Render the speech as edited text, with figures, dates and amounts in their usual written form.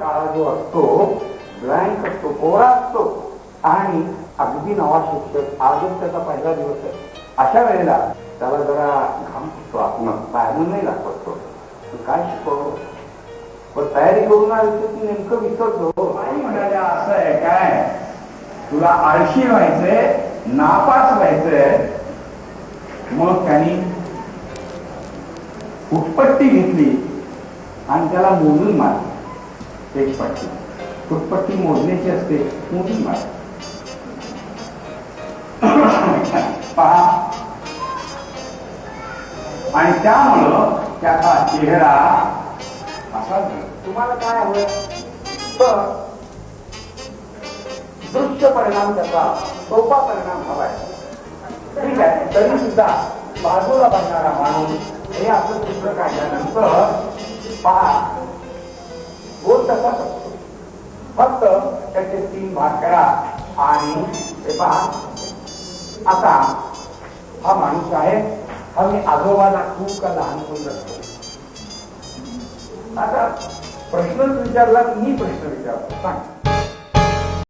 काळा जो असतो ब्लँक असतो, कोरा असतो आणि अगदी नवा शिक्षक आजच त्याचा पहिला दिवस आहे. अशा वेळेला त्याला जरा घाम फुटतो, आपण बाहेरून नाही दाखवत तो काय शिकवतो, पण तयारी करून आली ती नेमकं विसरतो. आई म्हणाल्या असं आहे काय, तुला आळशी व्हायचंय, नापास व्हायचंय. मग त्यांनी फुटपट्टी घेतली आणि त्याला मोजून मारली. एक पट्टी फुटपट्टी मोजण्याची असते, मोजून मारली. पहा, आणि त्यामुळं त्याचा चेहरा असा झाला. तुम्हाला काय हवं तर दृश्य परिणाम त्याचा सोपा परिणाम हवाय. ठीक आहे, तरी सुद्धा बाजूला बघणारा माणूस हे आपलं चित्र काढल्यानंतर पहा बोल तसा असतो, फक्त त्याचे 3 भाग करा आणि ते पहा. आता हा माणूस आहे, हा मी आजोबा दाखवू का लहान मुलं दाखवू? आता प्रश्नच विचारला, मी प्रश्न विचारतो, सांग.